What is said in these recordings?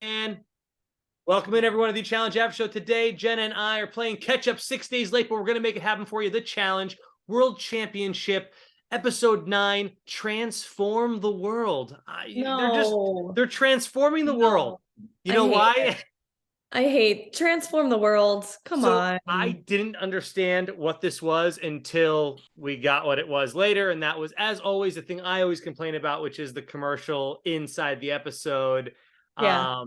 And welcome in everyone to the Challenge Aftershow. Today, Jenna and I are playing catch up 6 days late, but we're going to make it happen for you. The Challenge World Championship, Episode 9, Transform the World. They're transforming the world. You know why? I hate Transform the World. Come on. I didn't understand what this was until we got what it was later. And that was, as always, the thing I always complain about, which is the commercial inside the episode. Yeah.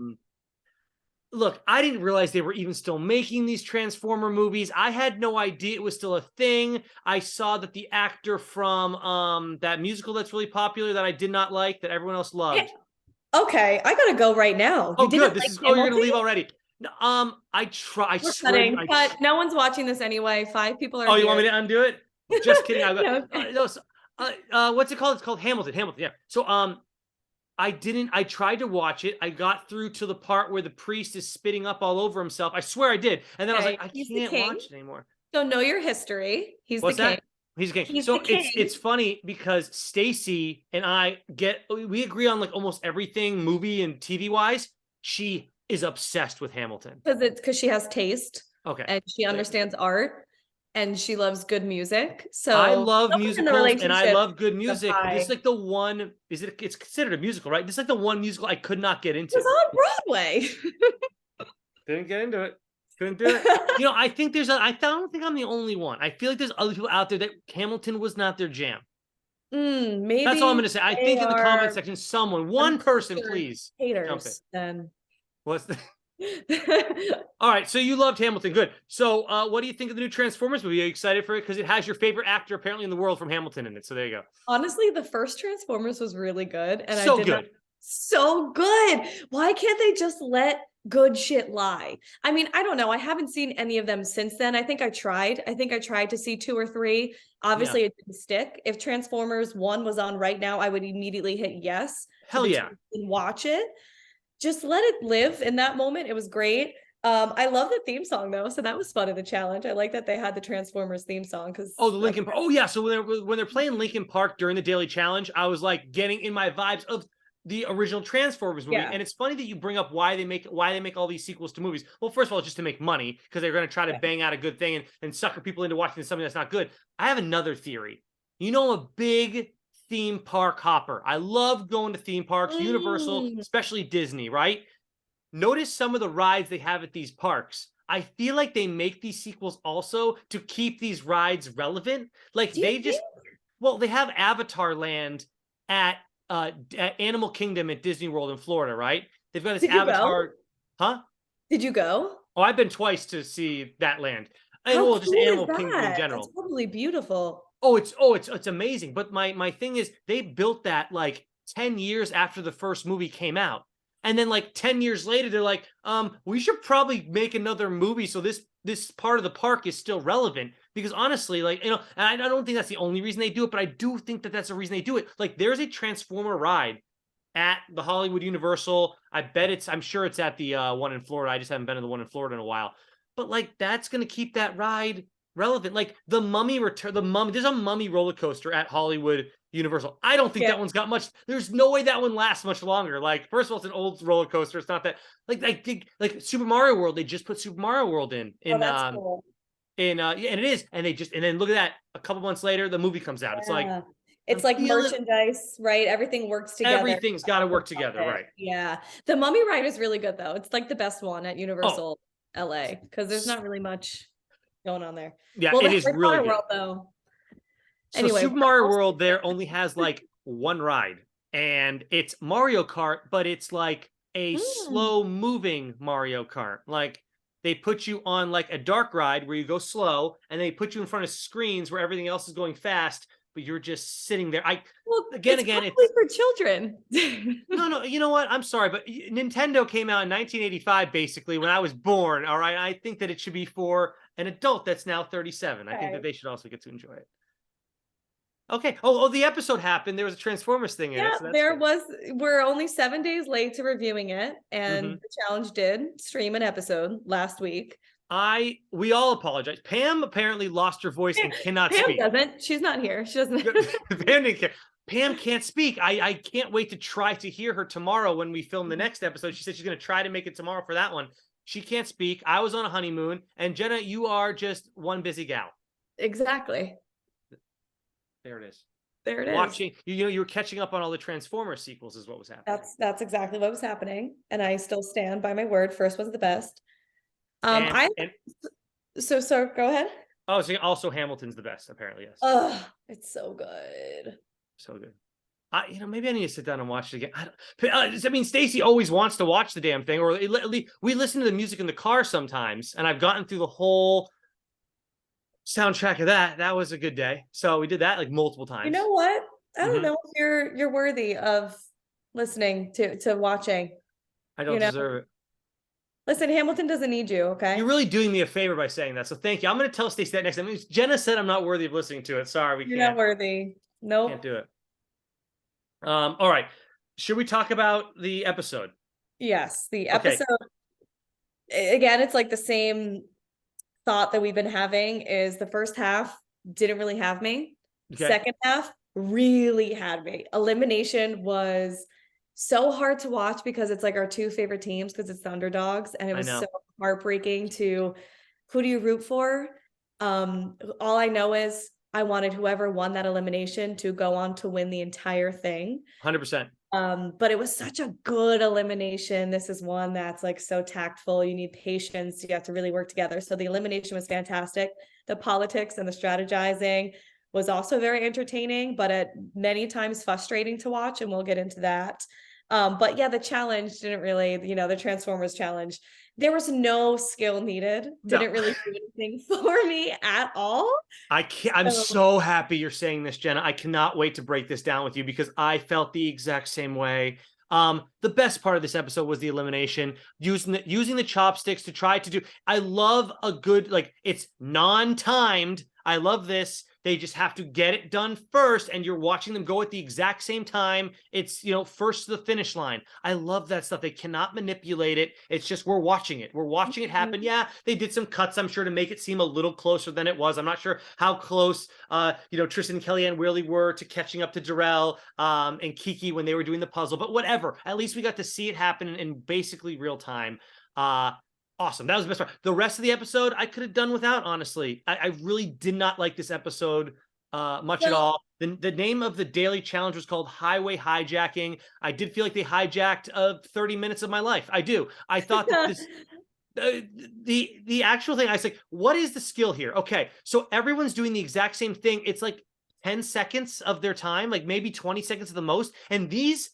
Look, I didn't realize they were even still making these Transformer movies. I had no idea it was still a thing. I saw that the actor from that musical that's really popular that I did not like, that everyone else loved. Okay, I gotta go right now. Oh, good. You're gonna leave already. I swear. But no one's watching this anyway. 5 people are. Oh, you want me to undo it? Just kidding. What's it called? It's called Hamilton. Hamilton. Yeah. So I tried to watch it. I got through to the part where the priest is spitting up all over himself. I swear I did. And then I was like, I can't watch it anymore. So know your history. He's the king. He's the king. So it's funny because Stacy and we agree on like almost everything movie and TV wise. She is obsessed with Hamilton. Because she has taste. Okay. And she understands art. And she loves good music. So I love musicals and I love good music. This is like the one, it's considered a musical, right? This is like the one musical I could not get into. It was on Broadway. Didn't get into it. Couldn't do it. I think I don't think I'm the only one. I feel like there's other people out there that Hamilton was not their jam. Maybe that's all I'm gonna say. I think in the comment section, one person, please. Haters then. What's the all right, so you loved Hamilton. Good. So what do you think of the new Transformers movie? Are you excited for it? Because it has your favorite actor apparently in the world from Hamilton in it. So there you go. Honestly, the first Transformers was really good. And so good. Why can't they just let good shit lie? I mean, I don't know. I haven't seen any of them since then. I think I tried to see 2 or 3. Obviously, It didn't stick. If Transformers 1 was on right now, I would immediately hit yes. Hell yeah. And watch it. Just let it live in that moment. It was great. I love the theme song though, so that was fun in the challenge. I like that they had the Transformers theme song because the Linkin Park. Oh yeah, so when they're playing Linkin Park during the daily challenge, I was like getting in my vibes of the original Transformers movie. Yeah. And it's funny that you bring up why they make all these sequels to movies. Well, first of all, just to make money because they're going to try to bang out a good thing and sucker people into watching something that's not good. I have another theory. I'm a big theme park hopper. I love going to theme parks, Universal, especially Disney, right? Notice some of the rides they have at these parks. I feel like they make these sequels also to keep these rides relevant. Like they have Avatar Land at Animal Kingdom at Disney World in Florida, right? They've got this Avatar. Huh? Did you go? Oh, I've been twice to see that land. Just Animal Kingdom in general. It's totally beautiful. It's amazing. But my thing is they built that like 10 years after the first movie came out. And then like 10 years later, they're like, we should probably make another movie so this part of the park is still relevant. Because honestly, and I don't think that's the only reason they do it, but I do think that that's the reason they do it. Like there's a Transformer ride at the Hollywood Universal. I'm sure it's at the one in Florida. I just haven't been to the one in Florida in a while. But like that's going to keep that ride relevant. Like the Mummy there's a Mummy roller coaster at Hollywood Universal. I don't think that one's got much. There's no way that one lasts much longer. Like first of all, it's an old roller coaster. It's not that like Super Mario World. They just put Super Mario World in that's cool. And it is, and then look at that. A couple months later, the movie comes out. It's like merchandise, right? Everything works together. Everything's got to work together, right? Yeah, the Mummy ride is really good though. It's like the best one at Universal LA because there's not really much going on there. Yeah, it is really good. World, though. So anyway, Super Mario World there only has like one ride, and it's Mario Kart, but it's like a slow moving Mario Kart. Like they put you on like a dark ride where you go slow, and they put you in front of screens where everything else is going fast, but you're just sitting there. It's for children. No, you know what? I'm sorry, but Nintendo came out in 1985, basically when I was born. All right, I think that it should be for an adult that's now 37. Okay. I think that they should also get to enjoy it. Okay. The episode happened. There was a Transformers thing in it. So we're only 7 days late to reviewing it, and the challenge did stream an episode last week. We all apologize. Pam apparently lost her voice and cannot speak. Pam doesn't. She's not here. She doesn't. Pam didn't care. Pam can't speak. I can't wait to try to hear her tomorrow when we film the next episode. She said she's going to try to make it tomorrow for that one. She can't speak. I was on a honeymoon, and Jenna, you are just one busy gal. Exactly. There it is. There it is. Watching, you were catching up on all the Transformers sequels, is what was happening. That's exactly what was happening, and I still stand by my word. First was the best. So go ahead. Oh, so also Hamilton's the best, apparently. Yes. Oh, it's so good. So good. Maybe I need to sit down and watch it again. I mean, Stacy always wants to watch the damn thing, or we listen to the music in the car sometimes, and I've gotten through the whole soundtrack of that. That was a good day. So we did that like multiple times. You know what? I don't know if you're worthy of listening to watching. I don't deserve it. Listen, Hamilton doesn't need you, okay? You're really doing me a favor by saying that. So thank you. I'm going to tell Stacey that next time. Jenna said I'm not worthy of listening to it. Sorry, You're not worthy. Nope. Can't do it. All right. Should we talk about the episode? Yes, the episode. Okay. Again, it's like the same thought that we've been having is the first half didn't really have me. Okay. Second half really had me. Elimination was so hard to watch because it's like our two favorite teams because it's the underdogs, and it was so heartbreaking to who do you root for? All I know is I wanted whoever won that elimination to go on to win the entire thing. 100%. But it was such a good elimination. This is one that's like so tactful. You need patience. You have to really work together. So the elimination was fantastic. The politics and the strategizing was also very entertaining, but at many times frustrating to watch. And we'll get into that. But yeah, the challenge didn't really, the Transformers challenge, there was no skill needed. Didn't really do anything for me at all. I'm so happy you're saying this, Jenna. I cannot wait to break this down with you because I felt the exact same way. The best part of this episode was the elimination, using the chopsticks to try to do. I love a good, like, it's non-timed. I love this. They just have to get it done first, and you're watching them go at the exact same time. It's, first to the finish line. I love that stuff. They cannot manipulate it. It's just we're watching it. We're watching it happen. Yeah, they did some cuts, I'm sure, to make it seem a little closer than it was. I'm not sure how close, Tristan and Kellyanne really were to catching up to Darrell and Kiki when they were doing the puzzle. But whatever. At least we got to see it happen in basically real time. Awesome. That was the best part. The rest of the episode, I could have done without, honestly. I really did not like this episode much at all. The name of the daily challenge was called Highway Hijacking. I did feel like they hijacked 30 minutes of my life. I do. I thought that this... the actual thing, I was like, what is the skill here? Okay, so everyone's doing the exact same thing. It's like 10 seconds of their time, like maybe 20 seconds at the most. And these...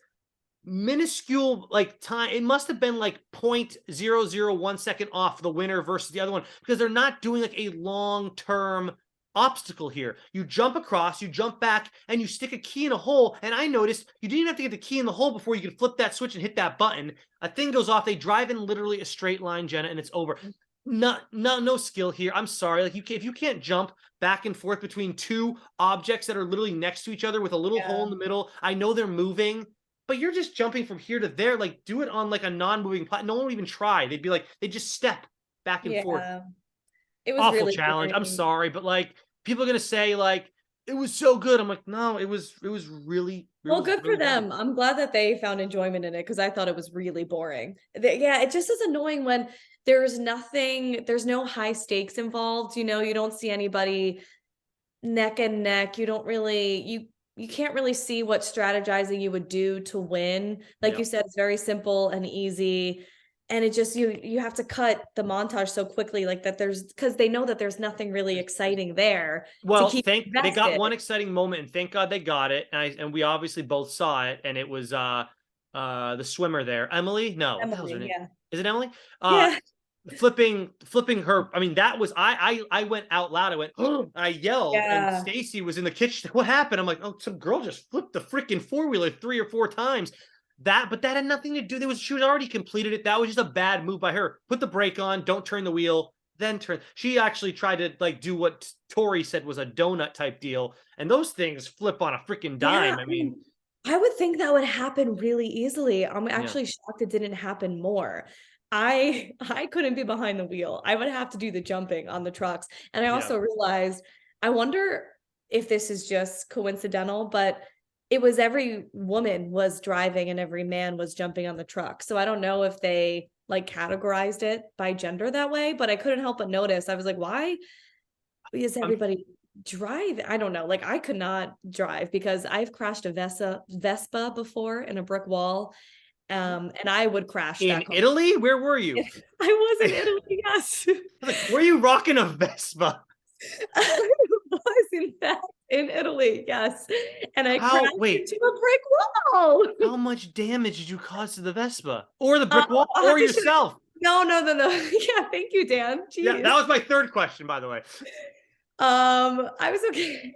minuscule time, it must have been like 0.001 second off the winner versus the other one, because they're not doing like a long-term obstacle here. You jump across, you jump back, and you stick a key in a hole. And I noticed you didn't even have to get the key in the hole before you could flip that switch and hit that button. A thing goes off, they drive in literally a straight line, Jenna, and it's over. No skill here. I'm sorry. Like, if you can't jump back and forth between two objects that are literally next to each other with a little hole in the middle, I know they're moving, but you're just jumping from here to there. Like, do it on like a non-moving platform. No one would even try. They'd be like, they just step back and forth. It was awful really challenge. boring. I'm sorry, but like, people are gonna say like it was so good. I'm like, no, it was really well, good really for them. bad. I'm glad that they found enjoyment in it because I thought it was really boring. It just is annoying when there's no high stakes involved. You don't see anybody neck and neck. You don't really you can't really see what strategizing you would do to win. Like you said, it's very simple and easy. And it just, you have to cut the montage so quickly, like that because they know that there's nothing really exciting there. Well, they got one exciting moment, and thank God they got it. And we obviously both saw it, and it was the swimmer there. Emily? No, what the hell's her name? Yeah. Is it Emily? Yeah. Flipping her. I mean, that was I went out loud. I went, oh, I yelled, and Stacy was in the kitchen. What happened? I'm like, oh, some girl just flipped the freaking four-wheeler 3 or 4 times. But that had nothing to do. She was already completed it. That was just a bad move by her. Put the brake on, don't turn the wheel, then turn. She actually tried to like do what Tori said was a donut type deal, and those things flip on a freaking dime. I mean, I would think that would happen really easily. I'm actually shocked it didn't happen more. I couldn't be behind the wheel. I would have to do the jumping on the trucks. And I also realized, I wonder if this is just coincidental, but it was every woman was driving and every man was jumping on the truck. So I don't know if they like categorized it by gender that way, but I couldn't help but notice. I was like, why is I'm everybody drive? I don't know. Like I could not drive because I've crashed a Vespa before in a brick wall. And I would crash in that car. Italy. Where were you? I was in Italy, yes. Like, were you rocking a Vespa? I was in fact in Italy, yes. And I crashed How? Wait. into a brick wall. How much damage did you cause to the Vespa or the brick wall I'll have or to show you. yourself? No. Yeah, thank you, Dan. Yeah, Jeez. that was my third question, by the way. I was okay.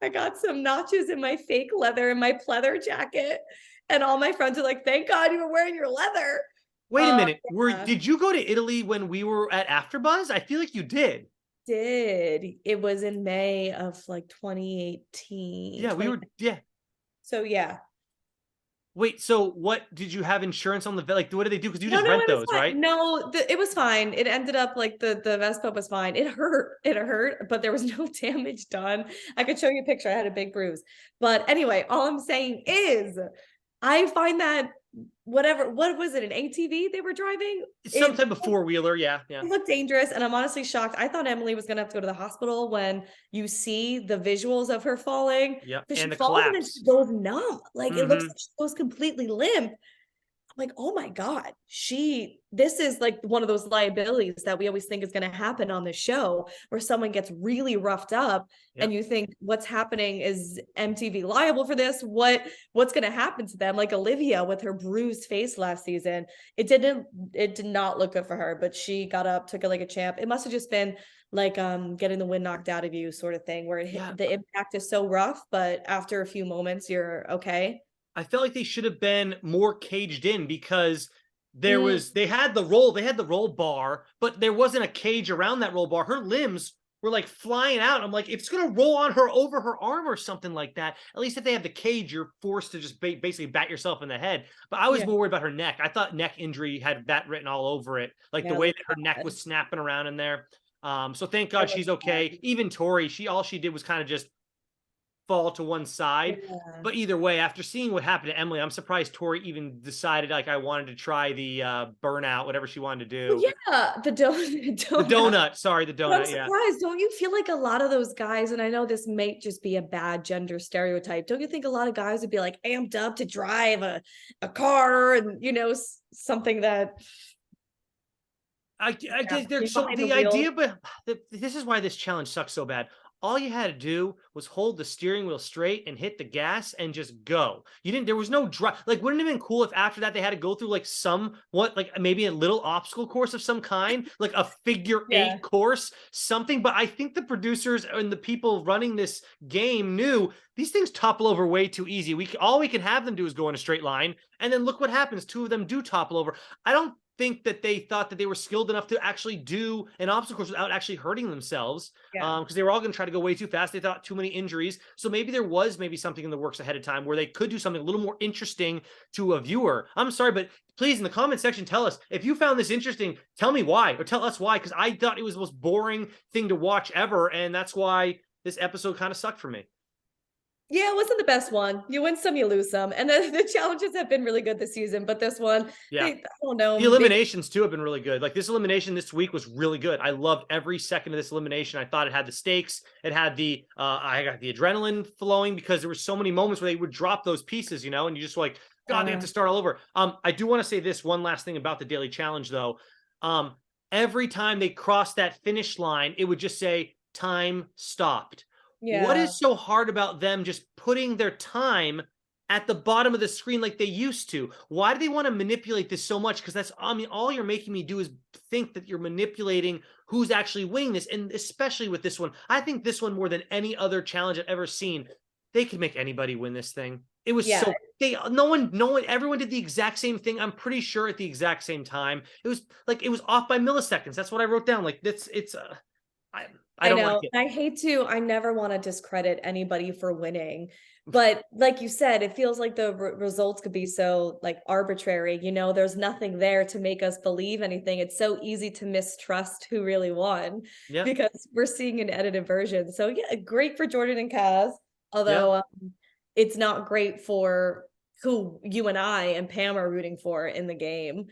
I got some notches in my fake leather and my pleather jacket. And all my friends are like, thank God you were wearing your leather. Wait a minute. Yeah. Did you go to Italy when we were at AfterBuzz? I feel like you did. Did. It was in May of like 2018. Yeah, we were. Yeah. So yeah. Wait. So what did you have insurance on the like? What did they do? Because you No, just no, rent it was those, fine. right? No, it was fine. It ended up like the Vespa was fine. It hurt. It hurt, but there was no damage done. I could show you a picture. I had a big bruise. But anyway, all I'm saying is I find that what was it, an ATV they were driving? It's some type of four-wheeler. Yeah, yeah. It looked dangerous, and I'm honestly shocked. I thought Emily was gonna have to go to the hospital when you see the visuals of her falling. Yeah, Because and she the falls and then collapse. she goes numb. Like it looks Mm-hmm. like she goes completely limp. I'm like, oh my God, this is like one of those liabilities that we always think is going to happen on the show where someone gets really roughed up Yep. and you think what's happening, is MTV liable for this? What's going to happen to them? Like Olivia with her bruised face last season, it did not look good for her, but she got up, took it like a champ. It must've just been like, getting the wind knocked out of you sort of thing where Yeah. the impact is so rough, but after a few moments, you're okay. I felt like they should have been more caged in because Mm, they had the roll bar, but there wasn't a cage around that roll bar. Her limbs were like flying out. I'm like, if it's gonna roll on her over her arm or something like that, at least if they have the cage, you're forced to just basically bat yourself in the head. But I was yeah. more worried about her neck. I thought neck injury had that written all over it, like the Yeah, it way looks that her neck bad. was snapping around in there. So thank It God looks she's okay. bad. Even Tori, all she did was kind of just fall to one side. Yeah. But either way, after seeing what happened to Emily, I'm surprised Tori even decided like I wanted to try the burnout, whatever she wanted to Well, do. yeah, the The donut. donut, sorry, the But I'm donut. Yeah, surprised. Don't you feel like a lot of those guys, and I know this may just be a bad gender stereotype, don't you think a lot of guys would be like amped up to drive a car and, something that, I yeah, guess there's be so behind the the wheel? idea, but this is why this challenge sucks so bad. All you had to do was hold the steering wheel straight and hit the gas and just go. You didn't. There was no drive. Like, wouldn't it have been cool if after that they had to go through like like maybe a little obstacle course of some kind, like a figure Yeah. eight course, something. But I think the producers and the people running this game knew these things topple over way too easy. All we can have them do is go in a straight line, and then look what happens. Two of them do topple over. I don't think that they thought that they were skilled enough to actually do an obstacle course without actually hurting themselves, Yeah. because they were all going to try to go way too fast. They thought too many injuries. So maybe there was something in the works ahead of time where they could do something a little more interesting to a viewer. I'm sorry, but please, in the comment section, tell us if you found this interesting. Tell me why, or tell us why, because I thought it was the most boring thing to watch ever, and that's why this episode kind of sucked for me. Yeah, it wasn't the best one. You win some, you lose some. And the challenges have been really good this season, but this one, Yeah. I don't know. The eliminations too have been really good. Like this elimination this week was really good. I loved every second of this elimination. I thought it had the stakes. It had I got the adrenaline flowing because there were so many moments where they would drop those pieces, and you just like, God, they have to start all over. I do want to say this one last thing about the daily challenge though. Every time they crossed that finish line, it would just say time stopped. What Yeah. is so hard about them just putting their time at the bottom of the screen like they used to? Why do they want to manipulate this so much? Because all you're making me do is think that you're manipulating who's actually winning this. And especially with this one, I think this one more than any other challenge I've ever seen, they could make anybody win this thing. It was Yeah. everyone did the exact same thing. I'm pretty sure at the exact same time. It was off by milliseconds. That's what I wrote down. Like I don't know. like it. I never want to discredit anybody for winning. But like you said, it feels like the results could be so like arbitrary. There's nothing there to make us believe anything. It's so easy to mistrust who really won Yeah. because we're seeing an edited version. So yeah, great for Jordan and Kaz. Yeah. Although it's not great for who you and I and Pam are rooting for in the game.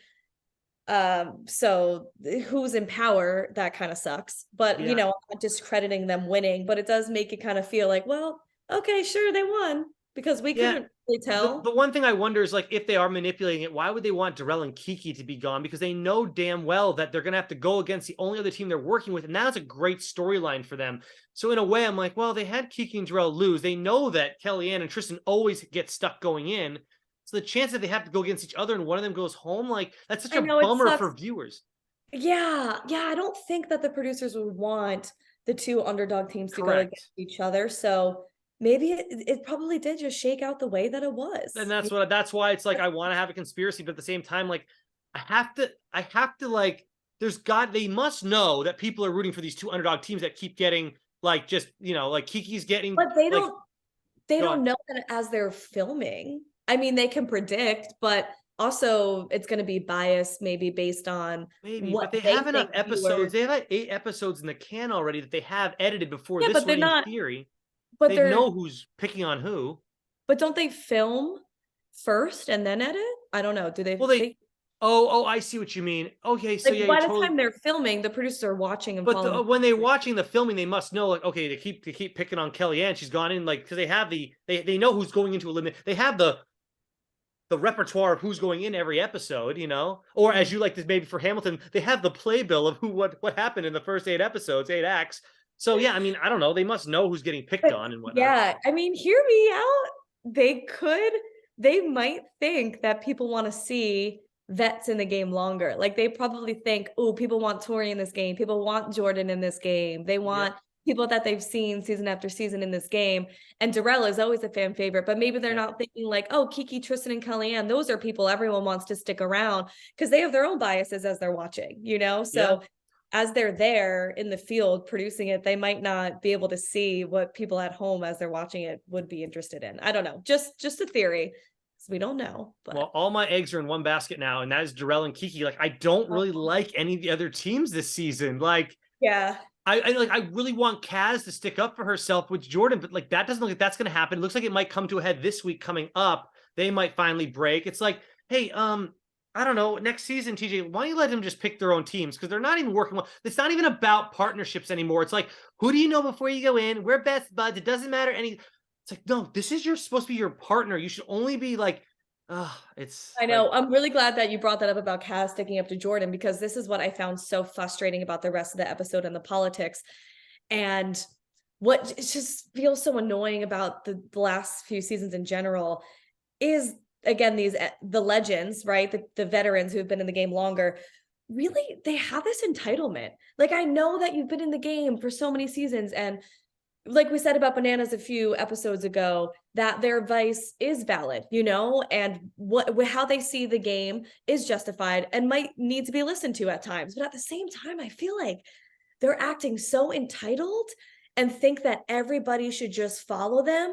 So who's in power, that kind of sucks. But Yeah. I'm not discrediting them winning, but it does make it kind of feel like, well, okay, sure, they won because we Yeah. couldn't really tell. The one thing I wonder is, like, if they are manipulating it, why would they want Darrell and Kiki to be gone? Because they know damn well that they're going to have to go against the only other team they're working with. And that's a great storyline for them. So in a way, I'm like, well, they had Kiki and Darrell lose. They know that Kellyanne and Tristan always get stuck going in. So the chance that they have to go against each other and one of them goes home, like, that's such I a know it bummer sucks. for viewers. Yeah, I don't think that the producers would want the two underdog teams to go Correct. against each other. So maybe it probably did just shake out the way that it was. And that's why it's like, I want to have a conspiracy, but at the same time, like, I have to like, they must know that people are rooting for these two underdog teams that keep getting, like, just, like Kiki's getting, But they like, don't know that as they're filming. I mean, they can predict, but also it's going to be biased, maybe based on maybe, what but they they have enough think episodes. viewers. They have like 8 episodes in the can already that they have edited before Yeah, this but they're one, in not. theory. But They they're. know who's picking on who. But don't they film first and then edit? I don't know. Do they? Well, oh, I see what you mean. Okay, so Like yeah, by you're the totally. time they're filming, the producers are watching and But following. when they're watching the filming, they must know, like, okay, they keep picking on Kellyanne. She's gone in, like, because they have they know who's going into a limit. They have the repertoire of who's going in every episode, or as you like this, maybe for Hamilton, they have the playbill of what happened in the first 8 episodes, 8 acts. So yeah, I mean, I don't know. They must know who's getting picked on and whatnot. Yeah, I mean, hear me out. They might think that people want to see vets in the game longer. Like they probably think, oh, people want Tori in this game. People want Jordan in this game. They want people that they've seen season after season in this game. And Darrell is always a fan favorite, but maybe they're not thinking like, oh, Kiki, Tristan, and Kellyanne, those are people everyone wants to stick around because they have their own biases as they're watching, So as they're there in the field producing it, they might not be able to see what people at home as they're watching it would be interested in. I don't know. Just a theory. We don't know. But. Well, all my eggs are in one basket now, and that is Darrell and Kiki. Like, I don't really like any of the other teams this season. Like, yeah. I really want Kaz to stick up for herself with Jordan, but like that doesn't look like that's going to happen. It looks like it might come to a head this week coming up. They might finally break. It's like, hey, I don't know, next season, TJ, why don't you let them just pick their own teams? Because they're not even working well. It's not even about partnerships anymore. It's like, who do you know before you go in? We're best buds. It doesn't matter any. It's like, no, this is supposed to be your partner. You should only be like, I know. I'm really glad that you brought that up about Kaz sticking up to Jordan, because this is what I found so frustrating about the rest of the episode and the politics. And what it just feels so annoying about the last few seasons in general is, again, the legends, right? The veterans who have been in the game longer, really, they have this entitlement. Like, I know that you've been in the game for so many seasons, and like we said about Bananas a few episodes ago, that their advice is valid, and how they see the game is justified and might need to be listened to at times. But at the same time, I feel like they're acting so entitled and think that everybody should just follow them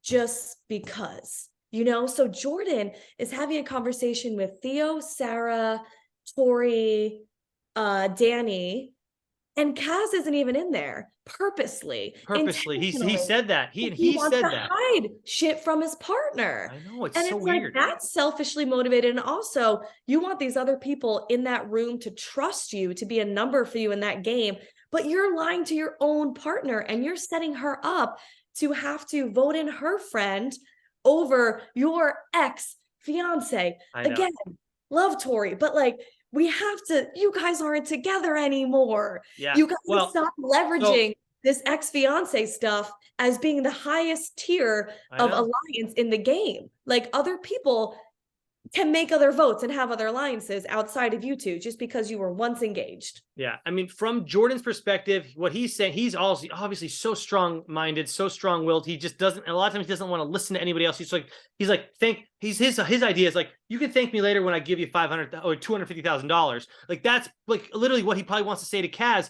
just because, So Jordan is having a conversation with Theo, Sarah, Tori, Danny, and Kaz isn't even in there purposely. He said that. He wants said to that. hide shit from his partner. I know, it's and so it's weird. Like, that's selfishly motivated. And also, you want these other people in that room to trust you, to be a number for you in that game, but you're lying to your own partner and you're setting her up to have to vote in her friend over your ex-fiance. Again, love Tori, but like, you guys aren't together anymore. Yeah. You guys stop leveraging this ex-fiance stuff as being the highest tier of alliance in the game. Like, other people can make other votes and have other alliances outside of you two just because you were once engaged. Yeah. I mean, from Jordan's perspective, what he's saying, he's also obviously so strong-minded, so strong-willed. He just doesn't, a lot of times he doesn't want to listen to anybody else. His idea is like, you can thank me later when I give you $500 or $250,000. Like, that's like literally what he probably wants to say to Kaz.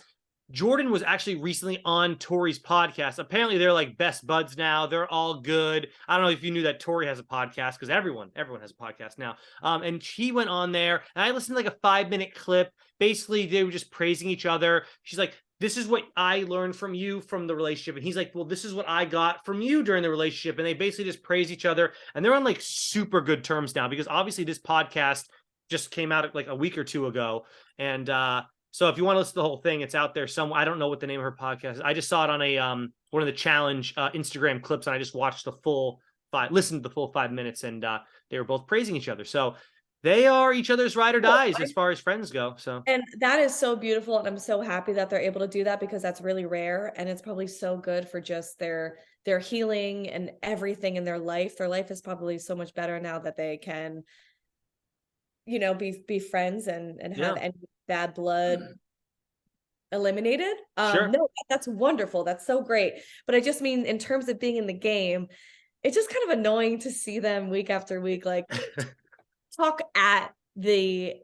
Jordan was actually recently on Tori's podcast. Apparently they're like best buds now. They're all good. I don't know if you knew that Tori has a podcast, because everyone has a podcast now. And she went on there and I listened to like a 5-minute clip. Basically, they were just praising each other. She's like, this is what I learned from you from the relationship. And he's like, well, this is what I got from you during the relationship. And they basically just praise each other. And they're on like super good terms now, because obviously this podcast just came out like a week or two ago. And so if you want to listen to the whole thing, it's out there somewhere. I don't know what the name of her podcast is. I just saw it on a one of the challenge Instagram clips, and I just watched listened to the full 5 minutes, and they were both praising each other. So they are each other's ride or dies as far as friends go. So, and that is so beautiful, and I'm so happy that they're able to do that, because that's really rare, and it's probably so good for just their healing and everything in their life. Their life is probably so much better now that they can, be friends and have any bad blood eliminated. sure. No, that's wonderful. That's so great. But I just mean, in terms of being in the game, it's just kind of annoying to see them week after week, like talk at the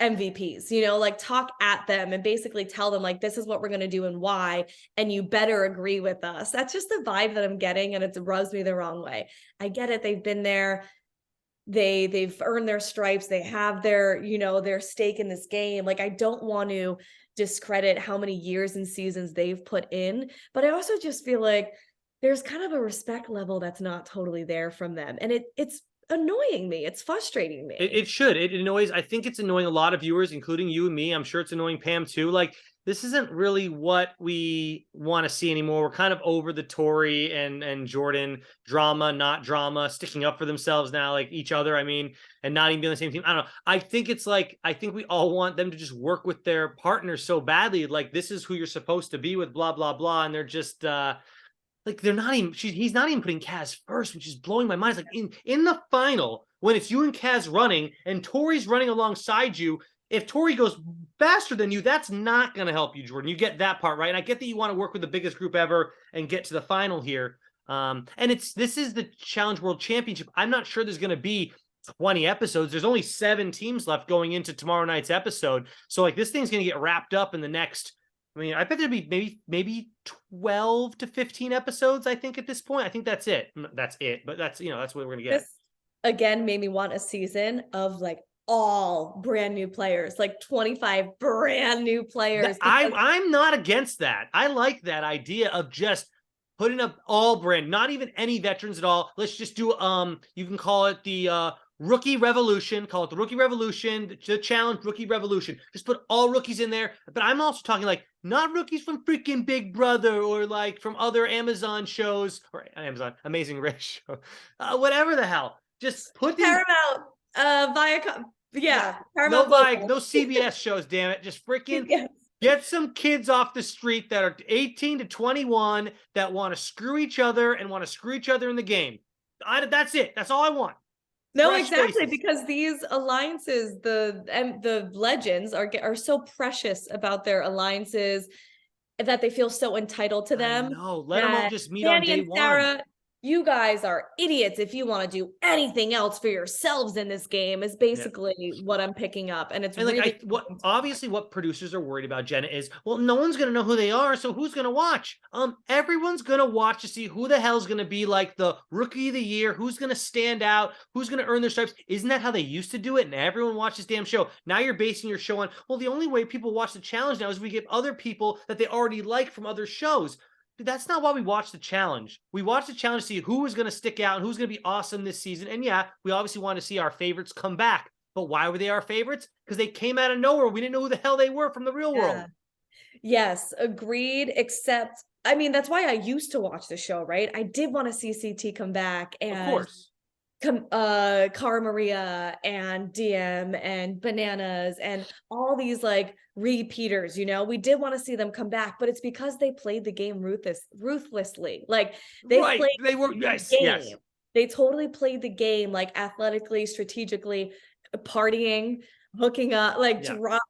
MVPs, like talk at them and basically tell them like, this is what we're going to do and why, and you better agree with us. That's just the vibe that I'm getting, and it rubs me the wrong way. I get it. They've been there. They've earned their stripes. They have their stake in this game. Like, I don't want to discredit how many years and seasons they've put in, but I also just feel like there's kind of a respect level that's not totally there from them. And it's annoying me. It's frustrating me. It should. It annoys. I think it's annoying a lot of viewers, including you and me. I'm sure it's annoying Pam too. Like, this isn't really what we want to see anymore. We're kind of over the Tori and Jordan drama, not drama, sticking up for themselves now, like each other. I mean, and not even being on the same team. I don't know. I think we all want them to just work with their partners so badly. Like, this is who you're supposed to be with, blah, blah, blah. And they're just, like, they're not even, he's not even putting Kaz first, which is blowing my mind. It's like in the final, when it's you and Kaz running and Tori's running alongside you, if Tori goes faster than you, that's not going to help you, Jordan. You get that part, right? And I get that you want to work with the biggest group ever and get to the final here. And this is the Challenge World Championship. I'm not sure there's going to be 20 episodes. There's only 7 teams left going into tomorrow night's episode. So like, this thing's going to get wrapped up in the next, I mean, I bet there'd be maybe 12 to 15 episodes, I think, at this point. I think that's it. That's it. But that's what we're going to get. This, again, made me want a season of like all brand new players, like 25 brand new players. I'm not against that. I like that idea of just putting up all brand, not even any veterans at all. Let's just do, you can call it the, Rookie Revolution, call it the Rookie Revolution, the Challenge Rookie Revolution. Just put all rookies in there. But I'm also talking like not rookies from freaking Big Brother or like from other Amazon shows or Amazing Race show, whatever the hell. Just put these Paramount, Viacom, Paramount. No CBS shows. Damn it! Just freaking get some kids off the street that are 18 to 21 that want to screw each other and want to screw each other in the game. That's it. That's all I want. No, exactly, because these alliances, the legends are so precious about their alliances that they feel so entitled to them. No, let them all just meet on day one. Sarah, you guys are idiots if you want to do anything else for yourselves in this game, is basically what I'm picking up. And it's really obviously what producers are worried about, Jenna, is, well, no one's going to know who they are, so who's going to watch? Everyone's going to watch to see who the hell's going to be like the rookie of the year, who's going to stand out, who's going to earn their stripes. Isn't that how they used to do it? And everyone watched this damn show. Now you're basing your show on, well, the only way people watch the challenge now is we get other people that they already like from other shows. Dude, that's not why we watch the challenge. We watch the challenge to see who is going to stick out and who's going to be awesome this season. And yeah, we obviously want to see our favorites come back. But why were they our favorites? Because they came out of nowhere. We didn't know who the hell they were from the real world. Yes, agreed. Except, I mean, that's why I used to watch the show, right? I did want to see CT come back, and of course, Cara Maria and DM and Bananas and all these like repeaters, we did want to see them come back, but it's because they played the game ruthlessly. Like they totally played the game, like athletically, strategically, partying, hooking up, like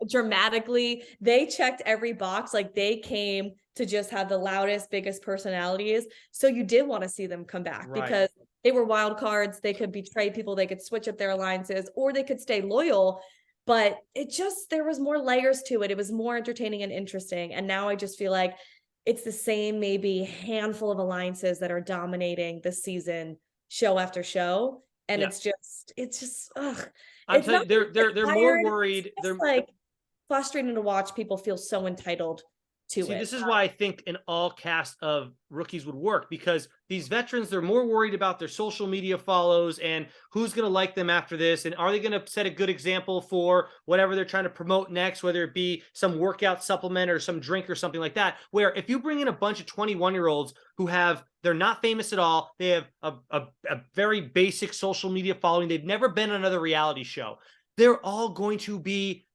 dramatically. They checked every box. Like they came to just have the loudest, biggest personalities. So you did want to see them come back because they were wild cards. They could betray people. They could switch up their alliances, or they could stay loyal. But there was more layers to it. It was more entertaining and interesting. And now I just feel like it's the same maybe handful of alliances that are dominating the season, show after show. And it's just, ugh. I'm telling you, they're more worried. They're like frustrating to watch people feel so entitled to See, it. this is why I think an all cast of rookies would work, because these veterans, they're more worried about their social media follows and who's going to like them after this. And are they going to set a good example for whatever they're trying to promote next, whether it be some workout supplement or some drink or something like that, where if you bring in a bunch of 21-year-olds who they're not famous at all, they have a very basic social media following, they've never been on another reality show, they're all going to be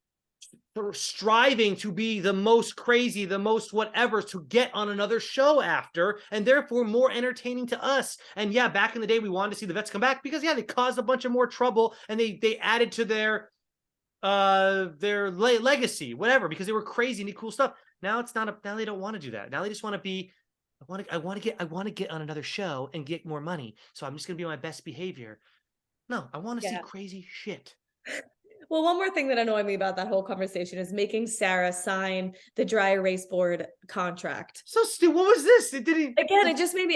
striving to be the most crazy, the most whatever, to get on another show after, and therefore more entertaining to us. And yeah, back in the day, we wanted to see the vets come back because they caused a bunch of more trouble, and they added to their legacy, whatever, because they were crazy and did cool stuff. Now it's not now they don't want to do that. Now they just want to be, I want to get on another show and get more money. So I'm just going to be on my best behavior. No, I want to see crazy shit. Well, one more thing that annoyed me about that whole conversation is making Sarah sign the dry erase board contract. So stupid. What was this? It just made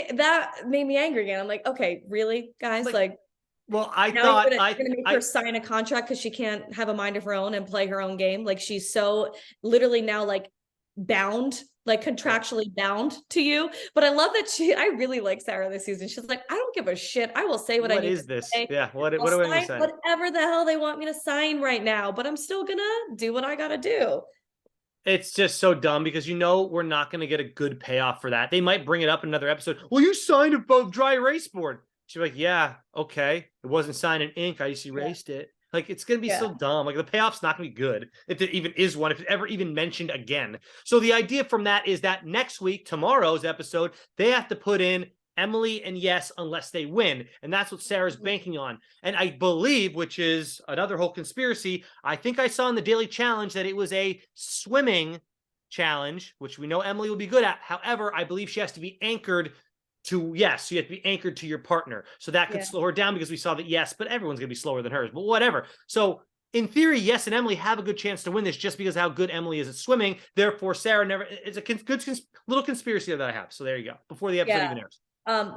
me angry again. I'm like, okay, really, guys? Well, I thought you're gonna make her sign a contract because she can't have a mind of her own and play her own game. Like, she's so literally now bound, contractually bound to you. But I love that I really like Sarah this season. She's like, I don't give a shit. I will say what I need is to this? say. Yeah. What do I say? Whatever the hell they want me to sign right now, but I'm still gonna do what I gotta do. It's just so dumb because we're not going to get a good payoff for that. They might bring it up in another episode. Well, you signed a dry erase board. She's like, yeah, okay. It wasn't signed in ink. I just erased it. It's going to be so dumb. The payoff's not going to be good if it even is one, if it's ever even mentioned again. So the idea from that is that next week, tomorrow's episode, they have to put in Emily and Yes unless they win. And that's what Sarah's banking on. And I believe, which is another whole conspiracy, I think I saw in the Daily Challenge that it was a swimming challenge, which we know Emily will be good at. However, I believe she has to be anchored to Yes. So you have to be anchored to your partner. So that could slow her down, because we saw that Yes, but everyone's going to be slower than hers. But whatever. So in theory, Yes and Emily have a good chance to win this just because of how good Emily is at swimming. Therefore, Sarah never. It's a good little conspiracy that I have. So there you go. Before the episode even airs.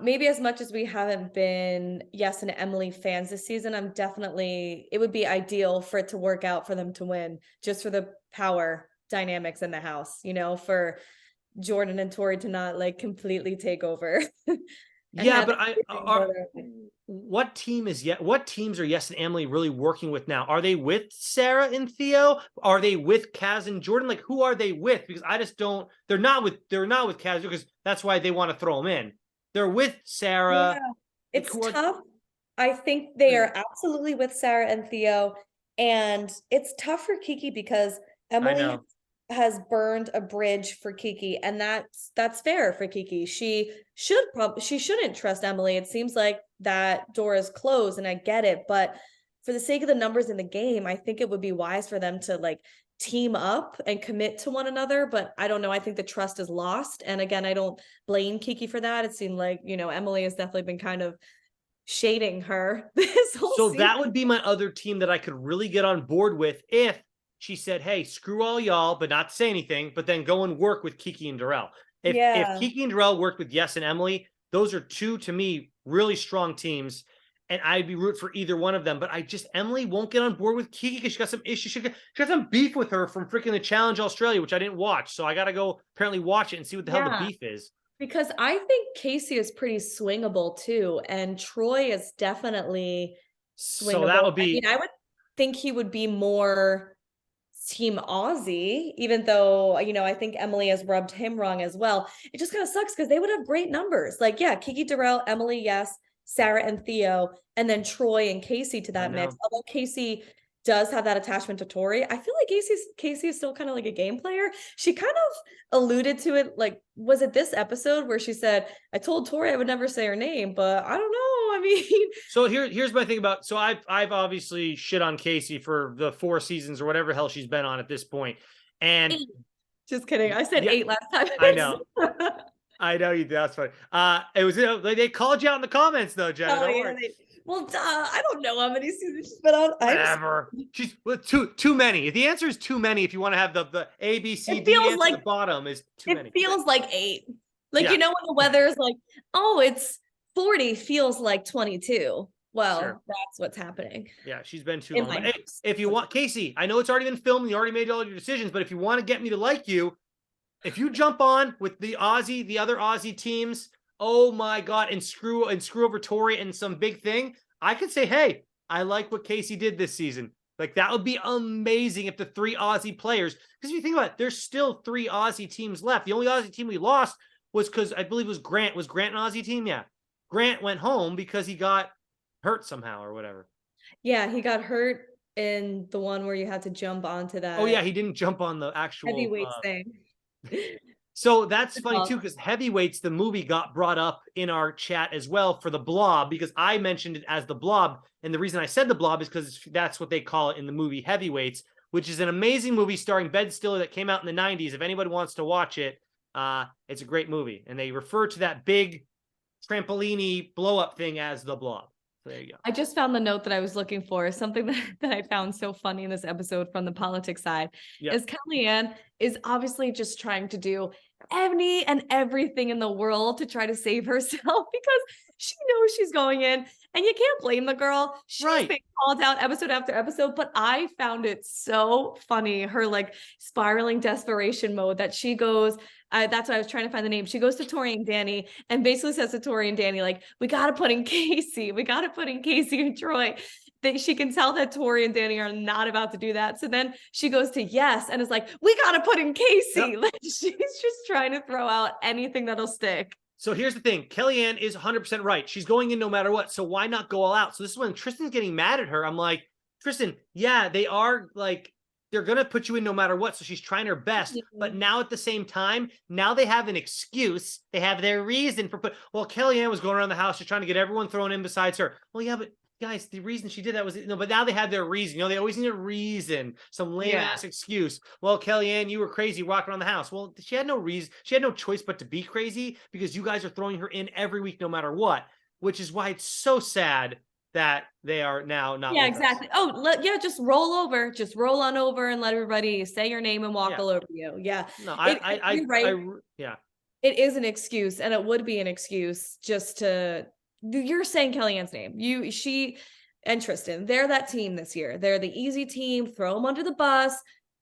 Maybe as much as we haven't been Yes and Emily fans this season, it would be ideal for it to work out for them to win, just for the power dynamics in the house, for Jordan and Tori to not completely take over. Yeah, but what teams are Yes and Emily really working with now? Are they with Sarah and Theo? Are they with Kaz and Jordan? Who are they with? Because I just don't. They're not with Kaz, because that's why they want to throw them in. They're with Sarah. Yeah, it's tough. I think they are absolutely with Sarah and Theo, and it's tough for Kiki because Emily has burned a bridge for Kiki, and that's fair for Kiki. She shouldn't trust Emily. It seems like that door is closed, and I get it, but for the sake of the numbers in the game, I think it would be wise for them to team up and commit to one another. But I don't know. I think the trust is lost. And again, I don't blame Kiki for that. It seemed like, Emily has definitely been kind of shading her this whole season. That would be my other team that I could really get on board with if she said, hey, screw all y'all, but not say anything, but then go and work with Kiki and Darrell. If Kiki and Darrell worked with Yes and Emily, those are two, to me, really strong teams. And I'd be root for either one of them. But Emily won't get on board with Kiki because she got some issues. She got some beef with her from freaking the Challenge Australia, which I didn't watch. So I got to go apparently watch it and see what the hell the beef is. Because I think Casey is pretty swingable too. And Troy is definitely swingable. So that would be. I would think he would be more Team Aussie, even though, I think Emily has rubbed him wrong as well. It just kind of sucks because they would have great numbers. Kiki, Darrell, Emily, Yes, Sarah and Theo, and then Troy and Casey to that mix. Although Casey does have that attachment to Tori, I feel like Casey is still kind of like a game player. She kind of alluded to it, was it this episode where she said, I told Tori I would never say her name, but I don't know. I mean, so here's my thing about, so I've obviously shit on Casey for the 4 seasons or whatever hell she's been on at this point. And just kidding. I said 8 last time. I know. I know you did. That's funny. It was they called you out in the comments though, Jenna. Don't worry. I don't know how many seasons she's been on. Whatever. She's too many. The answer is too many. If you want to have the A, B, C, D answer, the bottom is too many. It feels like 8. When the weather is it's 40, feels like 22. Well, that's what's happening. Yeah, she's been too long. If you want, Casey, I know it's already been filmed. You already made all your decisions, but if you want to get me to like you, If you jump on with the other Aussie teams, oh my God, and screw over Tori and some big thing, I could say, hey, I like what Casey did this season. Like, that would be amazing if the 3 Aussie players, because if you think about it, there's still 3 Aussie teams left. The only Aussie team we lost was because I believe it was Grant. Was Grant an Aussie team? Yeah. Grant went home because he got hurt somehow or whatever. Yeah, he got hurt in the one where you had to jump onto Oh yeah, that he didn't jump on the actual heavyweights thing. So that's funny too, because Heavyweights, the movie, got brought up in our chat as well for the Blob, because I mentioned it as the Blob. And the reason I said the Blob is because that's what they call it in the movie Heavyweights, which is an amazing movie starring Ben Stiller that came out in the 90s. If anybody wants to watch it, it's a great movie. And they refer to that big trampoline blow up thing as the Blob. So there you go. I just found the note that I was looking for. Something that I found so funny in this episode from the politics side is Kellyanne is obviously just trying to do any and everything in the world to try to save herself because she knows she's going in, and you can't blame the girl. She's being called out episode after episode, but I found it so funny, her like spiraling desperation mode that she goes, that's what I was trying to find the name. She goes to Tori and Danny and basically says to Tori and Danny, like, we got to put in Casey. We got to put in Casey and Troy. She can tell that Tori and Danny are not about to do that. So then she goes to Yes and is like, we got to put in Casey. Yep. Like, she's just trying to throw out anything that'll stick. So here's the thing. Kellyanne is 100% right. She's going in no matter what. So why not go all out? So this is when Tristan's getting mad at her. I'm like, Tristan, yeah, they are like, they're going to put you in no matter what. So she's trying her best. Mm-hmm. But now at the same time, now they have an excuse. They have their reason for Kellyanne was going around the house just trying to get everyone thrown in besides her. Well, yeah, but guys, the reason she did that was, but now they have their reason. They always need a reason, some lame ass excuse. Well, Kellyanne, you were crazy walking around the house. Well, she had no reason. She had no choice but to be crazy because you guys are throwing her in every week, no matter what, which is why it's so sad that they are now not. Yeah, exactly. Us. Oh, just roll over, just roll on over and let everybody say your name and walk all over you. Yeah. No, you're right. It is an excuse, and it would be an excuse just to. You're saying Kellyanne's name. She and Tristan, they're that team this year. They're the easy team. Throw them under the bus,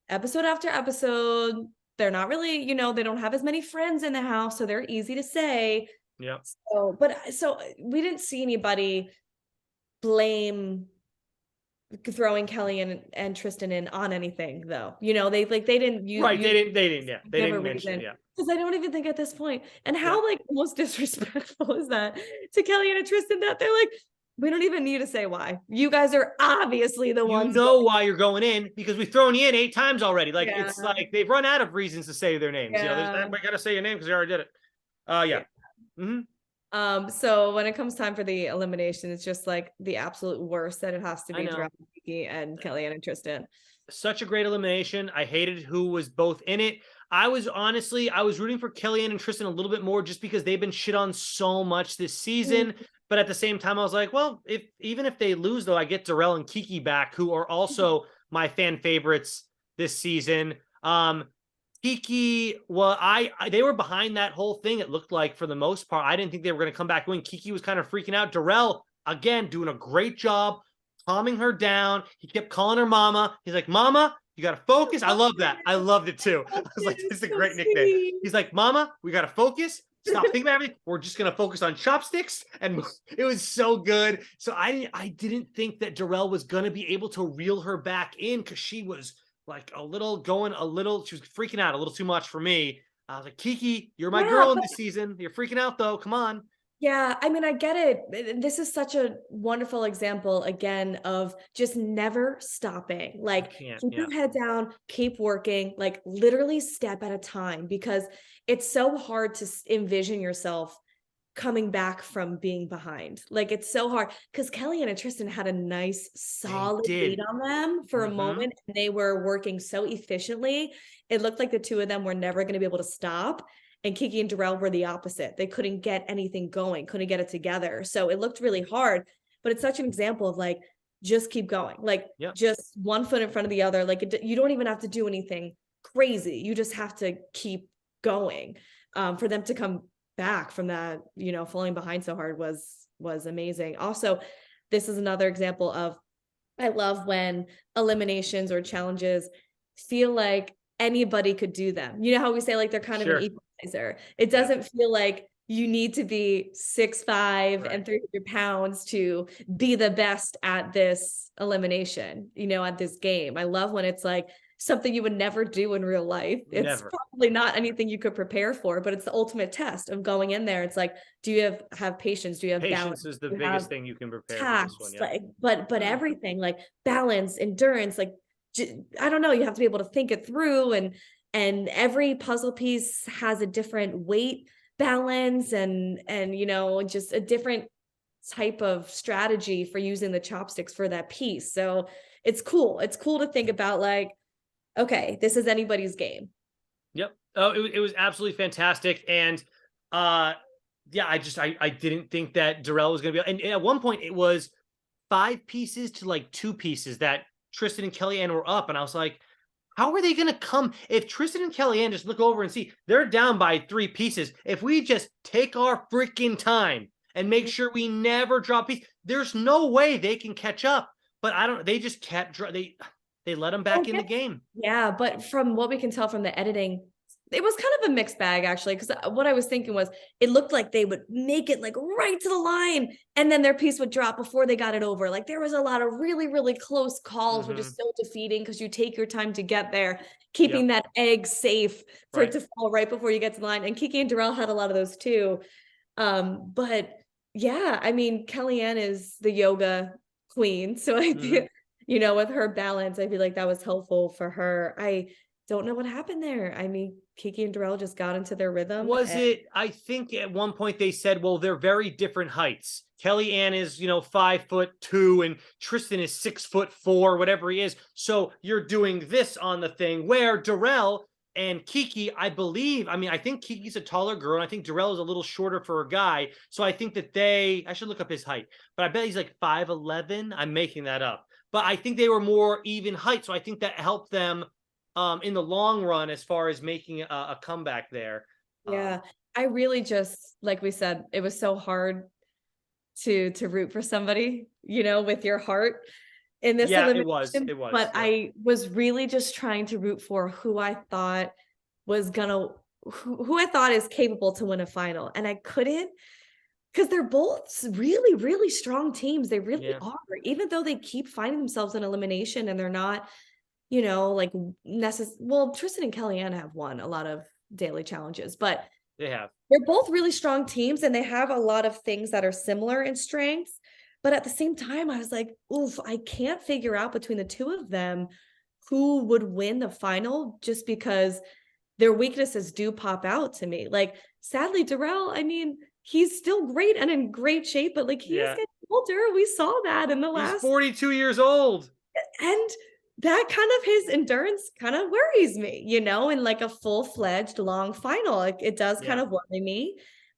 episode after episode. They're not really, they don't have as many friends in the house, so they're easy to say. Yeah. So we didn't see anybody blame throwing Kellyanne and Tristan in on anything, though. They didn't use right. They didn't mention it. Yeah. Because I don't even think at this point. And how most disrespectful is that to Kellyanne and Tristan that they're like, we don't even need to say why. You guys are obviously the ones. You know why you're going in because we've thrown you in 8 times already. Like it's like they've run out of reasons to say their names. Yeah. We got to say your name because they already did it. Yeah. Mm-hmm. So when it comes time for the elimination, it's just like the absolute worst that it has to be Kiki and Kellyanne and Tristan. Such a great elimination. I hated who was both in it. I was rooting for Kellyanne and Tristan a little bit more just because they've been shit on so much this season. Mm-hmm. But at the same time, I was like, well, even if they lose, though, I get Darrell and Kiki back, who are also my fan favorites this season. Kiki, well, they were behind that whole thing, it looked like, for the most part. I didn't think they were going to come back when Kiki was kind of freaking out. Darrell, again, doing a great job calming her down. He kept calling her mama. He's like, Mama, you got to focus. I love that. I loved it too. I was like, this is a great nickname. He's like, Mama, we got to focus. Stop thinking about everything. We're just going to focus on chopsticks. And it was so good. So I didn't think that Darrell was going to be able to reel her back in because she was like she was freaking out a little too much for me. I was like, Kiki, you're my girl in this season. You're freaking out though. Come on. Yeah, I mean, I get it. This is such a wonderful example, again, of just never stopping. Like, keep your head down, keep working, like literally step at a time, because it's so hard to envision yourself coming back from being behind. Like, it's so hard because Kellyanne and Tristan had a nice, solid lead on them for a moment, and they were working so efficiently. It looked like the two of them were never going to be able to stop. And Kiki and Darrell were the opposite. They couldn't get anything going, couldn't get it together. So it looked really hard, but it's such an example of like, just keep going. Like just one foot in front of the other. Like you don't even have to do anything crazy. You just have to keep going. For them to come back from that, falling behind so hard was amazing. Also, this is another example of, I love when eliminations or challenges feel like anybody could do them. You know how we say like they're kind of an Sure. equalizer. It Yeah. doesn't feel like you need to be 6'5" Right. and 300 pounds to be the best at this elimination, you know, at this game. I love when it's like something you would never do in real life. It's Never. probably not anything you could prepare for, but it's the ultimate test of going in there. It's like, do you have patience? Do you have balance? Patience is the Do you biggest have thing you can prepare for this one. tact? Yeah. Like, but everything like balance, endurance, like I don't know, you have to be able to think it through, and every puzzle piece has a different weight balance and you know, just a different type of strategy for using the chopsticks for that piece. So it's cool. It's cool to think about like, okay, this is anybody's game. Yep. Oh, it was absolutely fantastic. And yeah, I didn't think that Darrell was gonna be, and at one point it was 5 pieces to like 2 pieces that Tristan and Kellyanne were up. And I was like, how are they going to come? If Tristan and Kellyanne just look over and see they're down by 3 pieces, if we just take our freaking time and make sure we never drop piece, there's no way they can catch up. But I don't, they just kept, they let them back in the game. Yeah, but from what we can tell from the editing, it was kind of a mixed bag actually, because what I was thinking was it looked like they would make it like right to the line and then their piece would drop before they got it over. Like there was a lot of really, really close calls, which is so defeating because you take your time to get there, keeping that egg safe for it to fall right before you get to the line. And Kiki and Darrell had a lot of those too. But yeah, I mean, Kellyanne is the yoga queen. So I feel, you know, with her balance, I feel like that was helpful for her. I don't know what happened there. I mean, Kiki and Darrell just got into their rhythm. Was it, I think at one point they said, well, they're very different heights. Kellyanne is, 5'2" and Tristan is 6'4", whatever he is. So you're doing this on the thing, where Darrell and Kiki, I believe, I mean, I think Kiki's a taller girl, and I think Darrell is a little shorter for a guy. So I think that I should look up his height, but I bet he's like 5'11". I'm making that up. But I think they were more even height. So I think that helped them in the long run as far as making a comeback there. Yeah, I really just, like we said, it was so hard to root for somebody, you know, with your heart in this elimination. It was. But yeah. I was really just trying to root for who I thought was gonna, who I thought is capable to win a final, and I couldn't, because they're both really, really strong teams. They really are, even though they keep finding themselves in elimination and they're not, you know, like well, Tristan and Kellyanne have won a lot of daily challenges, but they're both really strong teams and they have a lot of things that are similar in strengths. But at the same time, I was like, oof, I can't figure out between the two of them who would win the final, just because their weaknesses do pop out to me. Like, sadly, Darrell, I mean, he's still great and in great shape, but like he is getting older. We saw that in the last. He's 42 years old. And that kind of, his endurance kind of worries me, you know, in like a full-fledged long final. It does kind of worry me.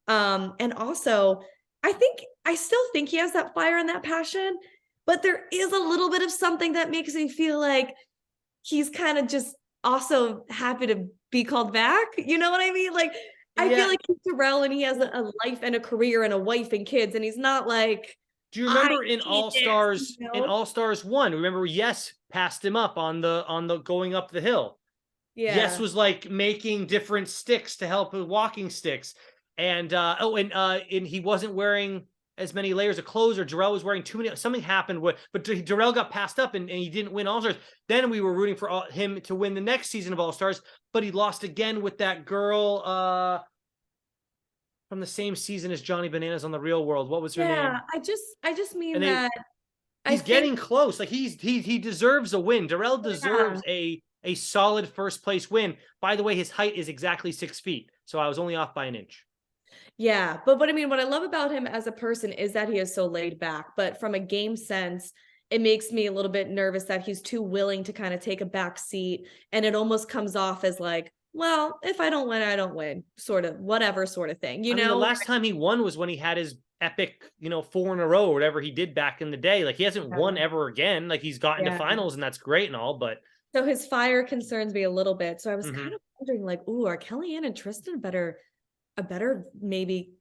And also, I still think he has that fire and that passion, but there is a little bit of something that makes me feel like he's kind of just also happy to be called back. You know what I mean? Like, I feel like he's Darrell and he has a life and a career and a wife and kids, and he's not like, do you remember in All Stars, in All Stars 1, remember Yes passed him up on the going up the hill. Yes was like making different sticks to help with walking sticks. And and he wasn't wearing as many layers of clothes, or Darrell was wearing too many. Something happened but Darrell got passed up and he didn't win All Stars. Then we were rooting for him to win the next season of All Stars, but he lost again with that girl from the same season as Johnny Bananas on The Real World. What was her name? Yeah, I just mean that he's getting close. Like he deserves a win. Darrell deserves a solid first place win. By the way, his height is exactly 6 feet, so I was only off by an inch. Yeah, but I mean, what I love about him as a person is that he is so laid back. But from a game sense, it makes me a little bit nervous that he's too willing to kind of take a back seat, and it almost comes off as like, well, if I don't win, I don't win, sort of, whatever sort of thing. You know, the last time he won was when he had his epic, 4 in a row or whatever he did back in the day. Like, he hasn't won ever again. Like, he's gotten to finals and that's great and all, but. So his fire concerns me a little bit. So I was kind of wondering, like, ooh, are Kellyanne and Tristan a better maybe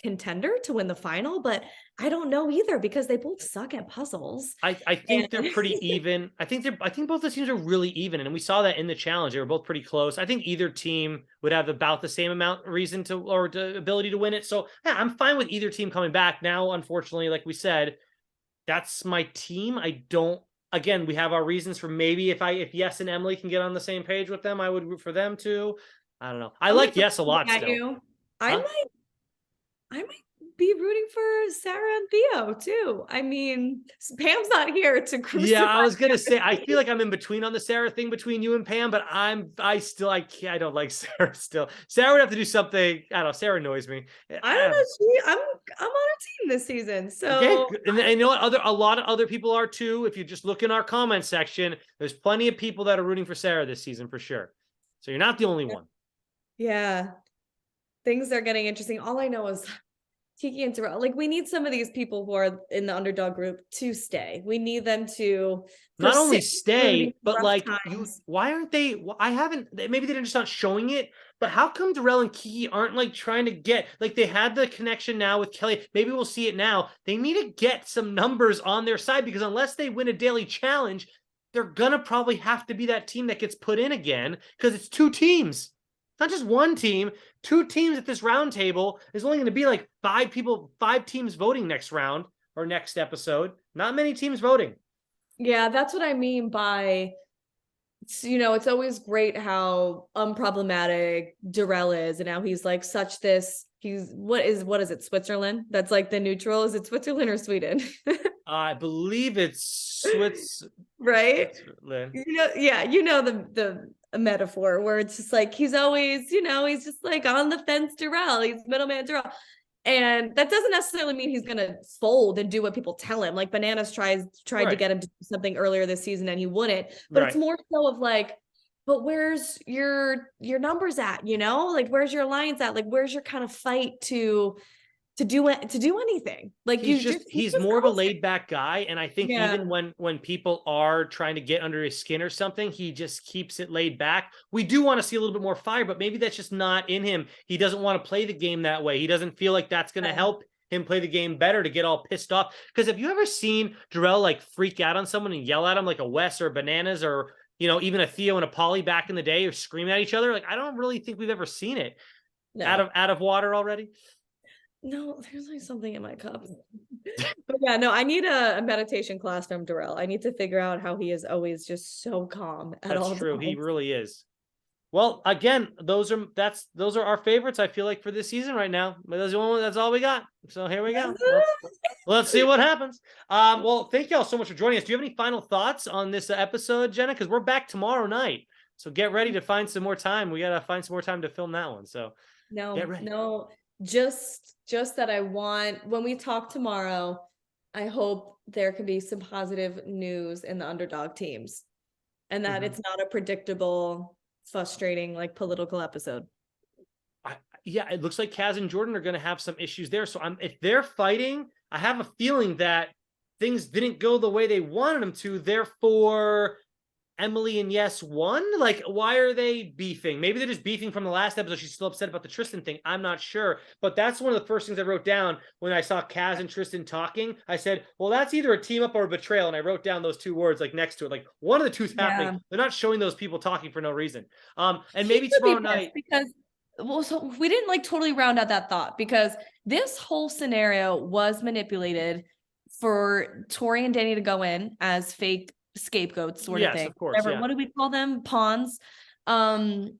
contender to win the final, but I don't know either because they both suck at puzzles. I think they're pretty even. I think both the teams are really even, and we saw that in the challenge. They were both pretty close. I think either team would have about the same amount of reason to or the ability to win it. So yeah, I'm fine with either team coming back. Now, unfortunately, like we said, that's my team. I don't. Again, we have our reasons for maybe if Yes and Emily can get on the same page with them, I would root for them too. I don't know. I like Yes a lot still. You. I might be rooting for Sarah and Theo too. I mean, Pam's not here to crucify. Yeah, I was gonna say I feel like I'm in between on the Sarah thing between you and Pam, but I don't like Sarah still. Sarah would have to do something. I don't know. Sarah annoys me. I don't know. I'm on her team this season. So okay, and you know what? A lot of other people are too. If you just look in our comment section, there's plenty of people that are rooting for Sarah this season for sure. So you're not the only one. Yeah, things are getting interesting. All I know is Kiki and Darrell, like we need some of these people who are in the underdog group to stay. We need them to not only stay, but like why aren't they? I haven't. Maybe they're just not showing it. But how come Darrell and Kiki aren't like trying to get like they had the connection now with Kelly? Maybe we'll see it now. They need to get some numbers on their side because unless they win a daily challenge, they're gonna probably have to be that team that gets put in again because it's two teams. Not just one team, two teams at this round table. There's only going to be like 5 teams voting next round or next episode. Not many teams voting. Yeah, that's what I mean by, it's always great how unproblematic Darrell is and how he's like what is it, Switzerland? That's like the neutral. Is it Switzerland or Sweden? I believe it's right? Switzerland. The metaphor where it's just like he's always, he's just like on the fence Darrell. He's middleman Darrell. And that doesn't necessarily mean he's gonna fold and do what people tell him. Like Bananas tried to get him to do something earlier this season and he wouldn't. But it's more so of like, but where's your numbers at? Like where's your alliance at? Like where's your kind of fight to do anything? Like he's more of a laid back guy, and I think even when people are trying to get under his skin or something, he just keeps it laid back. We do want to see a little bit more fire, but maybe that's just not in him. He doesn't want to play the game that way. He doesn't feel like that's going to help him play the game better to get all pissed off. Because have you ever seen Darrell like freak out on someone and yell at him like a Wes or Bananas or even a Theo and a Polly back in the day or scream at each other? Like I don't really think we've ever seen it. No. Out of water already. No, there's like something in my cup. But yeah, no, I need a meditation class from Darrell. I need to figure out how he is always just so calm at all times. That's true. He really is. Well, again, those are our favorites, I feel like, for this season right now. But that's all we got. So here we go. Let's see what happens. Well, thank you all so much for joining us. Do you have any final thoughts on this episode, Jenna? Because we're back tomorrow night. So get ready to find some more time. We gotta find some more time to film that one. So get ready. No. Just that I want, when we talk tomorrow, I hope there can be some positive news in the underdog teams and that it's not a predictable, frustrating, like political episode. It looks like Kaz and Jordan are going to have some issues there. So if they're fighting, I have a feeling that things didn't go the way they wanted them to. Therefore, Emily and Yes won? Like, why are they beefing? Maybe they're just beefing from the last episode. She's still upset about the Tristan thing. I'm not sure. But that's one of the first things I wrote down when I saw Kaz and Tristan talking. I said, well, that's either a team up or a betrayal. And I wrote down those two words like next to it. Like one of the two's happening. They're not showing those people talking for no reason. And maybe tomorrow night. So we didn't like totally round out that thought because this whole scenario was manipulated for Tori and Danny to go in as fake scapegoats sort of thing. Of course, What do we call them? Pawns. And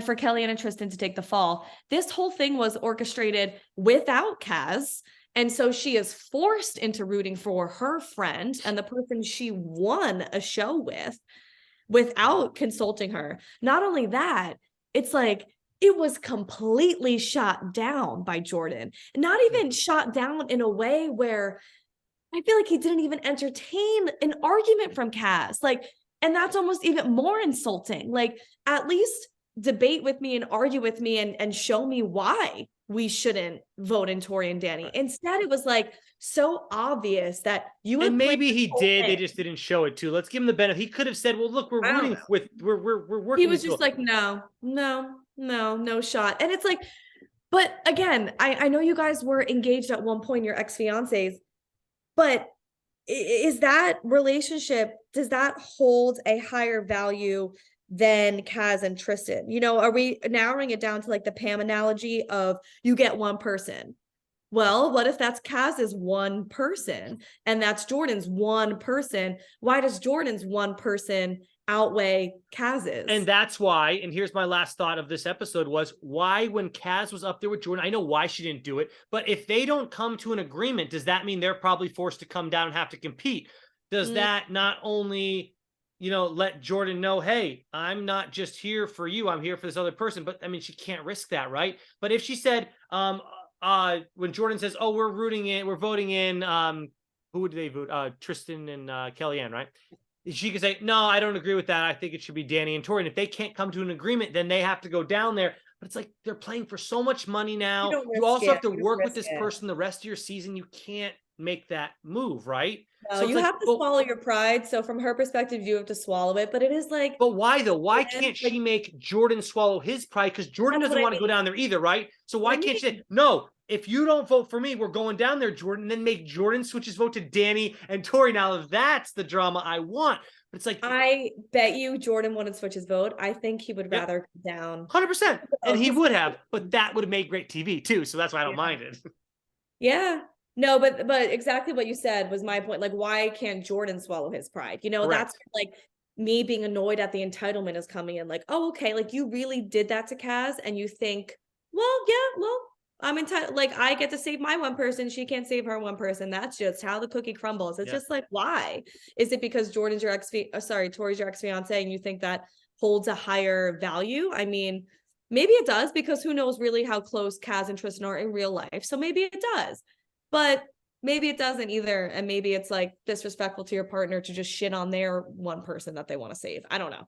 for Kelly and Tristan to take the fall. This whole thing was orchestrated without Kaz. And so she is forced into rooting for her friend and the person she won a show with without consulting her. Not only that, it's like it was completely shot down by Jordan. Not even shot down in a way where I feel like he didn't even entertain an argument from Kaz. Like, and that's almost even more insulting. Like, at least debate with me and argue with me and show me why we shouldn't vote in Tori and Danny. Instead, it was like so obvious that you and maybe he did. They just didn't show it too. Let's give him the benefit. He could have said, "Well, look, we're working." He was just like, no shot. And it's like, But again, I know you guys were engaged at one point, your ex-fiancés, but is that relationship, does that hold a higher value than Kaz and Tristan? You know, are we narrowing it down to like the Pam analogy of you get one person? Well, what if that's Kaz's one person and that's Jordan's one person? Why does Jordan's one person outweigh Kaz's? And that's why, and here's my last thought of this episode was why when Kaz was up there with Jordan, I know why she didn't do it, but if they don't come to an agreement, does that mean they're probably forced to come down and have to compete? Does that not only, let Jordan know, hey, I'm not just here for you, I'm here for this other person, but I mean, she can't risk that, right? But if she said, when Jordan says, oh, we're voting in, who would they vote? Tristan and Kellyanne, right? She could say, no, I don't agree with that. I think it should be Danny and Tori. And if they can't come to an agreement, then they have to go down there. But it's like they're playing for so much money now. You also have to work with this person the rest of your season. You can't make that move, right? No, so you have to swallow your pride. So from her perspective, you have to swallow it. But it is like, but why though? Why can't she make Jordan swallow his pride? Because Jordan doesn't want to go down there either, right? So why can't she say, no, if you don't vote for me, we're going down there, Jordan, then make Jordan switch his vote to Danny and Tori. Now that's the drama I want. But it's like, I bet you Jordan wouldn't switch his vote. I think he would rather come down 100%. And he would have, but that would have made great TV too. So that's why I don't mind it. Yeah. No, but exactly what you said was my point. Like, why can't Jordan swallow his pride? Correct. That's like me being annoyed at the entitlement is coming in. Like, oh, okay, like you really did that to Kaz, and you think, well, yeah, well, I'm entitled. Like, I get to save my one person, she can't save her one person. That's just how the cookie crumbles. It's just like, why? Is it because Jordan's your Tori's your ex-fiance, and you think that holds a higher value? I mean, maybe it does, because who knows really how close Kaz and Tristan are in real life. So maybe it does. But maybe it doesn't either. And maybe it's like disrespectful to your partner to just shit on their one person that they want to save. I don't know.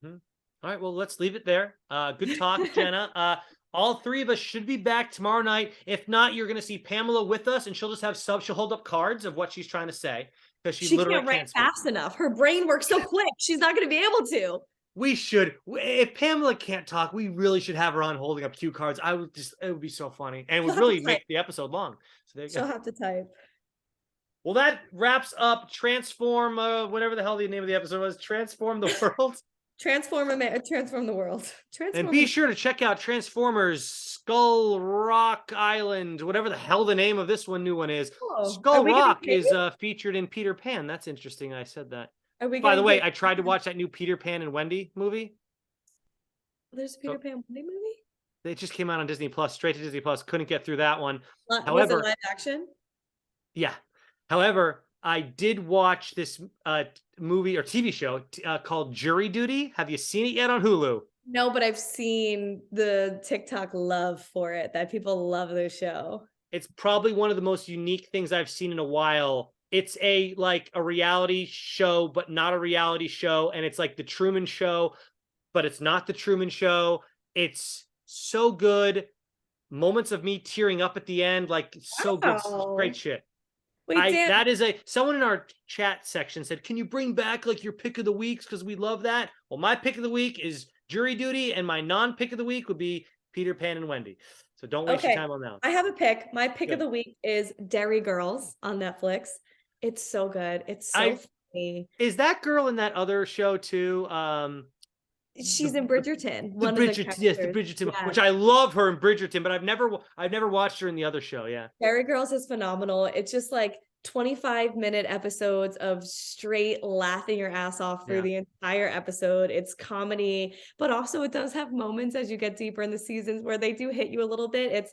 All right. Well, let's leave it there. Good talk, Jenna. All three of us should be back tomorrow night. If not, you're going to see Pamela with us, and she'll just have she'll hold up cards of what she's trying to say, because she literally can't write fast enough. Her brain works so quick. She's not going to be able to. We should. If Pamela can't talk, we really should have her on holding up cue cards. It would be so funny, and it would really make the episode long. So there you go. She'll have to type. Well, that wraps up Transform, whatever the hell the name of the episode was, Transform the World. Transform the world. And be sure to check out Transformers Skull Rock Island, whatever the hell the name of this new one is. Oh, Skull Rock is featured in Peter Pan. That's interesting. I said that. By the way, I tried to watch that new Peter Pan and Wendy movie. There's a Peter Pan and Wendy movie? They just came out on Disney Plus, straight to Disney Plus. Couldn't get through that one. Was it live action? Yeah. However, I did watch this movie or TV show called Jury Duty. Have you seen it yet on Hulu? No, but I've seen the TikTok love for it, that people love the show. It's probably one of the most unique things I've seen in a while. It's a reality show, but not a reality show. And it's like the Truman Show, but it's not the Truman Show. It's so good. Moments of me tearing up at the end, so good. Great shit. Wait, someone in our chat section said, can you bring back your pick of the weeks? Because we love that. Well, my pick of the week is Jury Duty, and my non-pick of the week would be Peter Pan and Wendy. So don't waste your time on that. I have a pick. My pick of the week is Derry Girls on Netflix. It's so good. It's so funny. Is that girl in that other show too? She's in Bridgerton. The Bridgerton, yeah. Which I love her in Bridgerton, but I've never watched her in the other show. Yeah. Derry Girls is phenomenal. It's just 25-minute episodes of straight laughing your ass off through the entire episode. It's comedy, but also it does have moments as you get deeper in the seasons where they do hit you a little bit. It's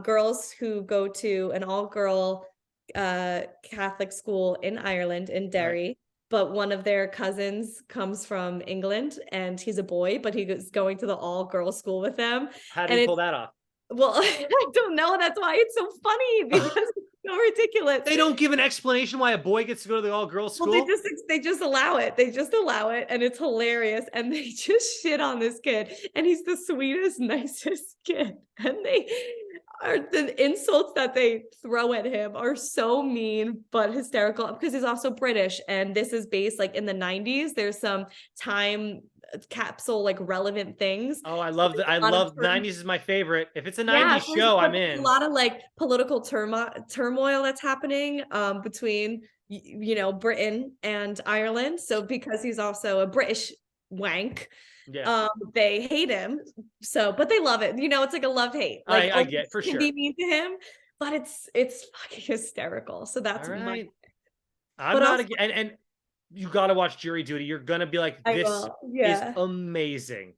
girls who go to an all-girl Catholic school in Ireland, in Derry. Right. But one of their cousins comes from England, and he's a boy, but he is going to the all-girls school with them. How do you pull that off? Well, I don't know. That's why it's so funny, because it's so ridiculous. They don't give an explanation why a boy gets to go to the all-girls school. Well, they just allow it. They just allow it, and it's hilarious. And they just shit on this kid, and he's the sweetest, nicest kid. And the insults that they throw at him are so mean but hysterical, because he's also British, and this is based in the 90s. There's some time capsule like relevant things. Oh, I So love there's that. I a lot of love 90s is my favorite. If it's a yeah, 90s so there's show, I'm a in. lot of like political turmoil that's happening between Britain and Ireland. So because he's also a British wank, Yeah. they hate him. So, but they love it. It's like a love hate. Like I get for can sure. be mean to him, but it's fucking hysterical. So All that's my. right. I'm But not also, again, and you got to watch Jury Duty. You're gonna be like, I this will. is Yeah. amazing.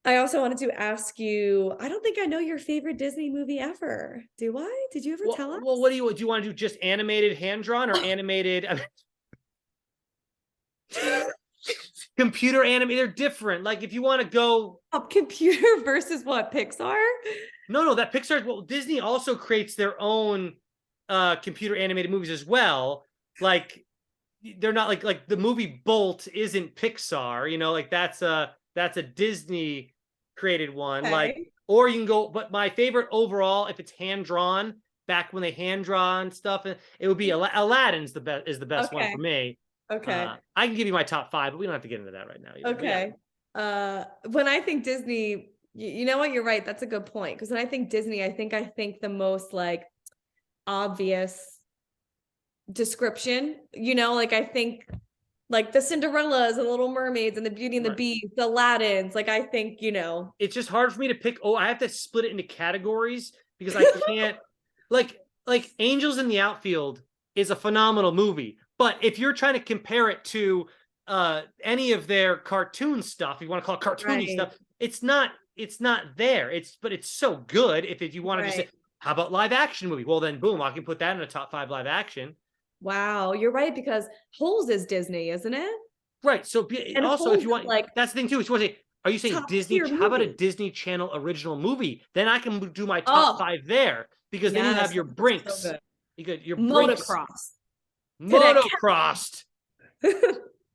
I also wanted to ask you. I don't think I know your favorite Disney movie ever. Do I? Did you ever tell Well, us? what do you want to do? Just animated, hand drawn, or animated? I mean, computer animated. They're different. Like if you want to go, Computer versus what? Pixar? no, that Pixar. Well, Disney also creates their own computer animated movies as well. Like they're not like the movie Bolt isn't Pixar. Like that's a Disney created one. Like, Okay. or you can go. But my favorite overall, if it's hand drawn, back when they hand drawn stuff, it would be Aladdin's the best is the best one for Okay. me. Okay. I can give you my top five, but we don't have to get into that right now either. But yeah, Okay. When I think Disney, you know what? You're right. That's a good point. Because when I think Disney, I think the most like obvious description. Like I think like the Cinderellas and the Little Mermaids and the Beauty and the right. Beast, the Aladdins. Like I think It's just hard for me to pick. Oh, I have to split it into categories because I can't. like Angels in the Outfield is a phenomenal movie, but if you're trying to compare it to any of their cartoon stuff, if you want to call it cartoony right, stuff, it's not there. But it's so good. If you want to just say, right. how about live action movie? Well, then boom, I can put that in a top 5 live action. Wow, you're right because Holes is Disney, isn't it? Right. So And also, if Holes you is want, like that's the thing too. If you want to say, are you saying top Disney? tier How about a movie. Disney Channel original movie? Then I can do my top Oh, 5 there because then you have yes, your so Brinks. good. You got your Brinks Motocross. Cadet motocrossed.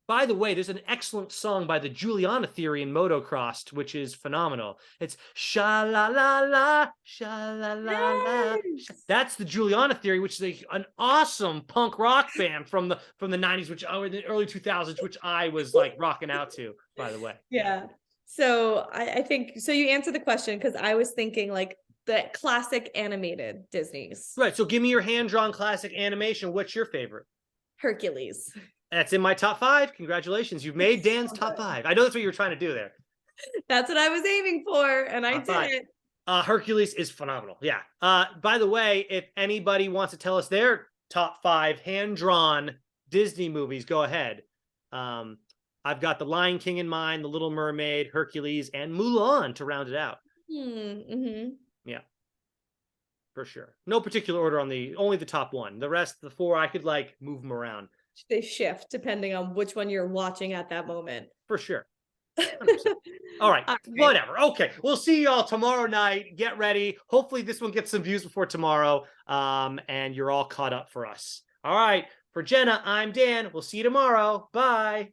By the way, there's an excellent song by the Juliana Theory in Motocrossed, which is phenomenal. It's sha la la la, sha la la la. Yes. That's the Juliana Theory, which is an awesome punk rock band from the 90s, which or the early 2000s, which I was like rocking out to. By the way, Yeah. So I think so. You answered the question because I was thinking like the classic animated Disney's right. So give me your hand drawn classic animation. What's your favorite? Hercules. That's in my top 5. Congratulations, you've made Dan's top 5. I know that's what you were trying to do there. That's what I was aiming for, and I Top 5. did it. Hercules is phenomenal. Yeah. By the way, if anybody wants to tell us their top 5 hand-drawn Disney movies, go ahead. I've got The Lion King in mind, The Little Mermaid, Hercules, and Mulan to round it out. Mm-hmm. Yeah, for sure. No particular order on only the top 1. The rest, the 4, I could like move them around. They shift depending on which one you're watching at that moment. For sure. 100%. All right, whatever. Okay, we'll see y'all tomorrow night. Get ready. Hopefully this one gets some views before tomorrow, and you're all caught up for us. All right, for Jenna, I'm Dan. We'll see you tomorrow. Bye.